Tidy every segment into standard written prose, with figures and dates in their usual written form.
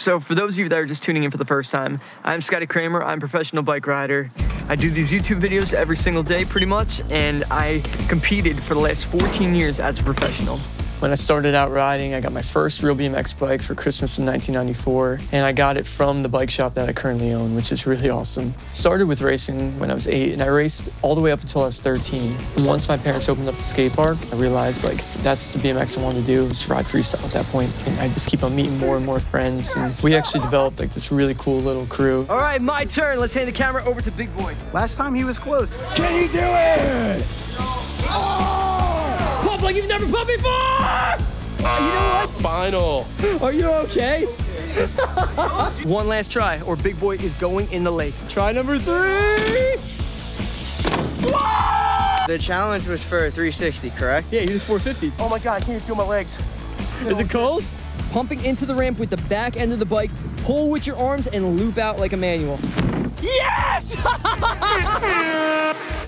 So for those of you that are just tuning in for the first time, I'm Scotty Cranmer. I'm a professional bike rider. I do these YouTube videos every single day pretty much, and I competed for the last 14 years as a professional. When I started out riding, I got my first real BMX bike for Christmas in 1994, and I got it from the bike shop that I currently own, which is really awesome. Started with racing when I was 8, and I raced all the way up until I was 13. And once my parents opened up the skate park, I realized like that's the BMX I wanted to do, was ride freestyle at that point. And I just keep on meeting more and more friends, and we actually developed like this really cool little crew. All right, my turn. Let's hand the camera over to Big Boy. Last time he was close. Can you do it? Oh! Pump like you've never pumped before! You know what? Spinal. Are you okay? One last try, or Big Boy is going in the lake. Try number 3. The challenge was for a 360, correct? Yeah, he was 450. Oh my God, I can't even feel my legs. Is it cold? Pumping into the ramp with the back end of the bike, pull with your arms and loop out like a manual. Yes!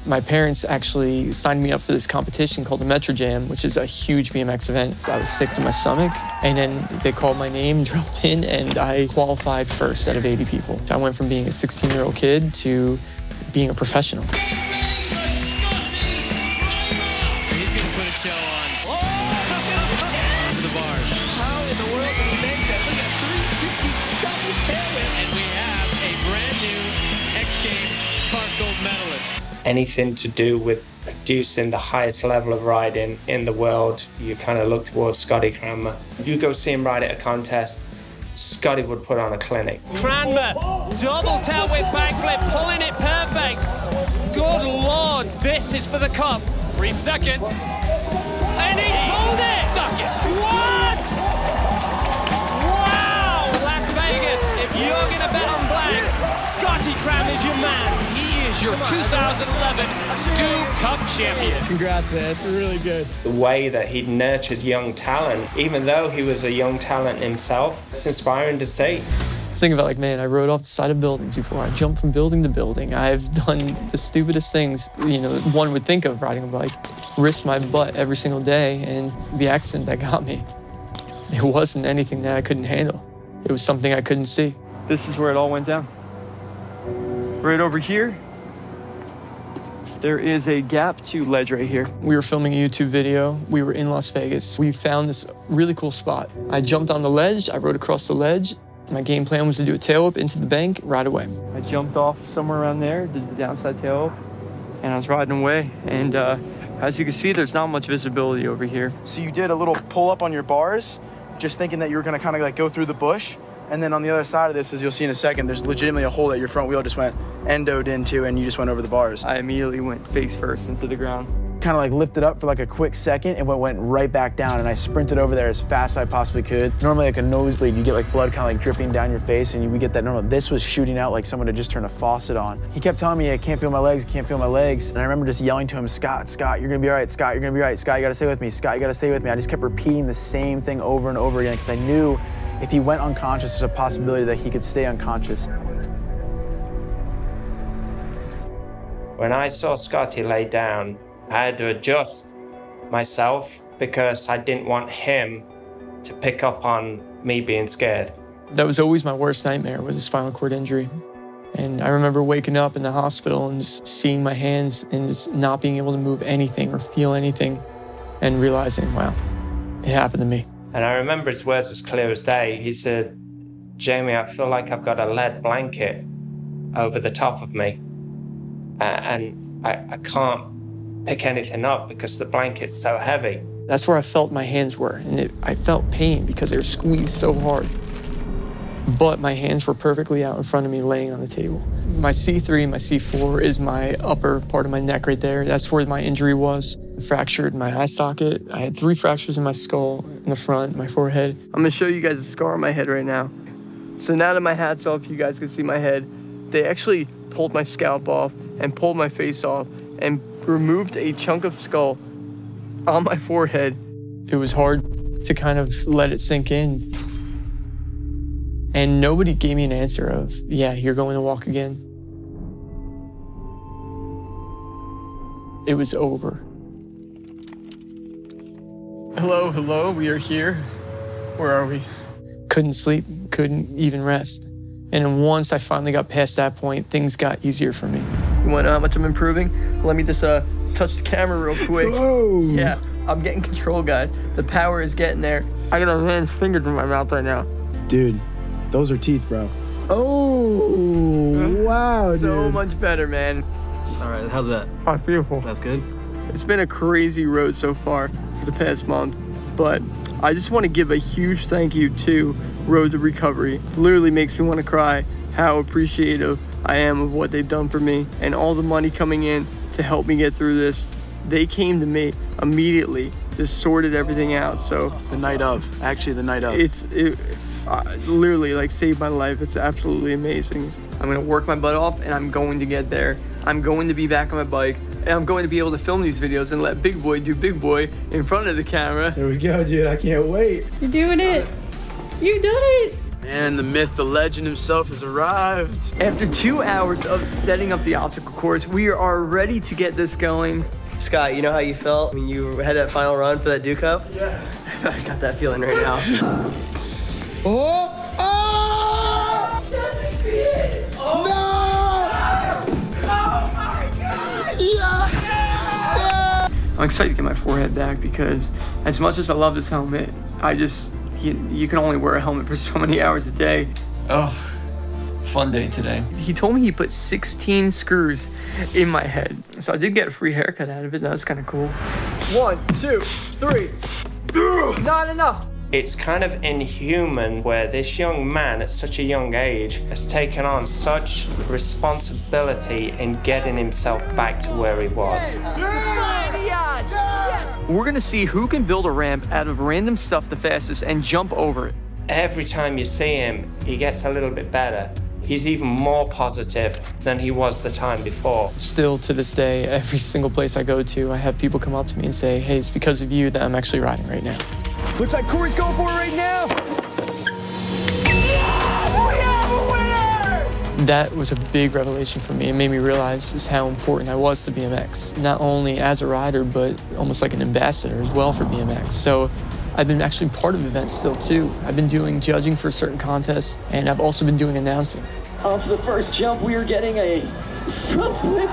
My parents actually signed me up for this competition called the Metro Jam, which is a huge BMX event. I was sick to my stomach, and then they called my name, dropped in, and I qualified first out of 80 people. I went from being a 16-year-old kid to being a professional. He's gonna put a show on. The bars. How in the world did he make that? Look at 360 double tailwhip. And we have a brand new X Games Park Gold medalist. Anything to do with producing the highest level of riding in the world, you kind of look towards Scotty Cranmer. If you go see him ride at a contest, Scotty would put on a clinic. Cranmer, double tailwhip backflip, pulling it perfect. Good Lord, this is for the cup. 3 seconds. And he's pulled it! Stuck it. What? Wow! Las Vegas, if you're gonna bet on black, Scotty Cranmer's your man. He is your 2011 Dew Cup champion. Congrats, man. That's really good. The way that he'd nurtured young talent, even though he was a young talent himself, it's inspiring to see. Think about like, man, I rode off the side of buildings before. I jumped from building to building. I've done the stupidest things, you know, one would think of riding a bike. Risked my butt every single day, and the accident that got me, it wasn't anything that I couldn't handle. It was something I couldn't see. This is where it all went down. Right over here, there is a gap to ledge right here. We were filming a YouTube video. We were in Las Vegas. We found this really cool spot. I jumped on the ledge. I rode across the ledge. My game plan was to do a tail whip into the bank right away. I jumped off somewhere around there, did the downside tail whip, and I was riding away. And as you can see, there's not much visibility over here. So you did a little pull up on your bars, just thinking that you were gonna kind of like go through the bush. And then on the other side of this, as you'll see in a second, there's legitimately a hole that your front wheel just went endoed into, and you just went over the bars. I immediately went face first into the ground. Kind of like lifted up for like a quick second and went right back down, and I sprinted over there as fast as I possibly could. Normally like a nosebleed, you get like blood kind of like dripping down your face, and we get that normal. This was shooting out like someone had just turned a faucet on. He kept telling me, I can't feel my legs, I can't feel my legs. And I remember just yelling to him, Scott, Scott, you're gonna be all right, Scott, you're gonna be all right, Scott, you gotta stay with me, Scott, you gotta stay with me. I just kept repeating the same thing over and over again, because I knew if he went unconscious, there's a possibility that he could stay unconscious. When I saw Scotty lay down, I had to adjust myself because I didn't want him to pick up on me being scared. That was always my worst nightmare, was a spinal cord injury. And I remember waking up in the hospital and just seeing my hands and just not being able to move anything or feel anything, and realizing, wow, it happened to me. And I remember his words as clear as day. He said, Jamie, I feel like I've got a lead blanket over the top of me. And I can't pick anything up because the blanket's so heavy. That's where I felt my hands were, and I felt pain because they were squeezed so hard. But my hands were perfectly out in front of me laying on the table. My C3 and my C4 is my upper part of my neck right there. That's where my injury was. I fractured my eye socket. I had 3 fractures in my skull, in the front, my forehead. I'm gonna show you guys a scar on my head right now. So now that my hat's off, you guys can see my head. They actually pulled my scalp off and pulled my face off and removed a chunk of skull on my forehead. It was hard to kind of let it sink in. And nobody gave me an answer of, yeah, you're going to walk again. It was over. Hello, hello, we are here. Where are we? Couldn't sleep. couldn't even rest. And then once I finally got past that point, things got easier for me. You want to know how much I'm improving? Let me just touch the camera real quick. Whoa. Yeah, I'm getting control, guys. The power is getting there. I got a man's fingers in my mouth right now. Dude, those are teeth, bro. Oh, wow, dude. So much better, man. All right, how's that? Oh, beautiful. That's good. It's been a crazy road so far for the past month, but I just want to give a huge thank you to Road to Recovery. Literally makes me want to cry how appreciative I am of what they've done for me and all the money coming in to help me get through this. They came to me immediately, just sorted everything out. So The night of, actually the night of. it literally like saved my life. It's absolutely amazing. I'm gonna work my butt off and I'm going to get there. I'm going to be back on my bike and I'm going to be able to film these videos and let Big Boy do Big Boy in front of the camera. There we go, dude. I can't wait. You're doing it. You done it. Man, the myth, the legend himself has arrived. After 2 hours of setting up the obstacle course, we are ready to get this going. Scott, you know how you felt when you had that final run for that Duke Cup? Yeah. I got that feeling right now. Oh! Oh! Oh! No! Oh my God! Yeah! I'm excited to get my forehead back because as much as I love this helmet, you can only wear a helmet for so many hours a day. Oh, fun day today. He told me he put 16 screws in my head. So I did get a free haircut out of it. That was kind of cool. 1, 2, 3. Not enough. It's kind of inhuman where this young man at such a young age has taken on such responsibility in getting himself back to where he was. We're gonna see who can build a ramp out of random stuff the fastest and jump over it. Every time you see him, he gets a little bit better. He's even more positive than he was the time before. Still to this day, every single place I go to, I have people come up to me and say, hey, it's because of you that I'm actually riding right now. Looks like Corey's going for it right now. That was a big revelation for me. It made me realize just how important I was to BMX, not only as a rider, but almost like an ambassador as well for BMX. So I've been actually part of events still too. I've been doing judging for certain contests, and I've also been doing announcing. Onto the first jump, we are getting a front flip.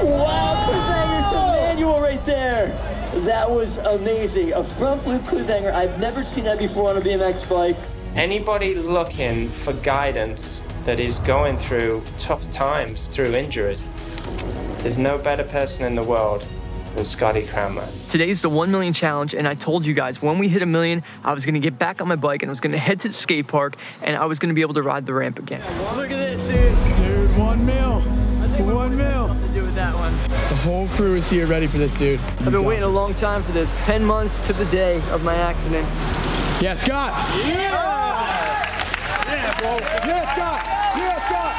Wow, cliffhanger to Manuel right there. That was amazing. A front flip cliffhanger. I've never seen that before on a BMX bike. Anybody looking for guidance that is going through tough times through injuries, there's no better person in the world than Scotty Cranmer. Today's the 1 million challenge, and I told you guys when we hit 1 million, I was gonna get back on my bike and I was gonna head to the skate park and I was gonna be able to ride the ramp again. Look at this, dude. Dude, 1 mil. I think 1 mil. something to do with that one. The whole crew is here ready for this, dude. I've been waiting a long time for this. 10 months to the day of my accident. Yeah, Scott. Yeah. Yeah, bro. Yeah, Scott. Yeah, Scott.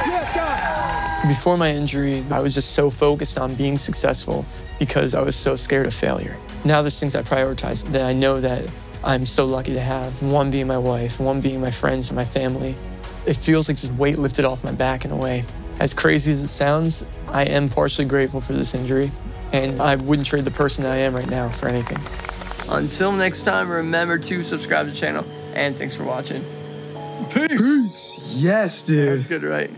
Yeah, Scott. Before my injury, I was just so focused on being successful because I was so scared of failure. Now there's things I prioritize that I know that I'm so lucky to have. One being my wife, one being my friends and my family. It feels like just weight lifted off my back in a way. As crazy as it sounds, I am partially grateful for this injury, and I wouldn't trade the person that I am right now for anything. Until next time, remember to subscribe to the channel, and thanks for watching. Peace. Yes, dude. That's good, right?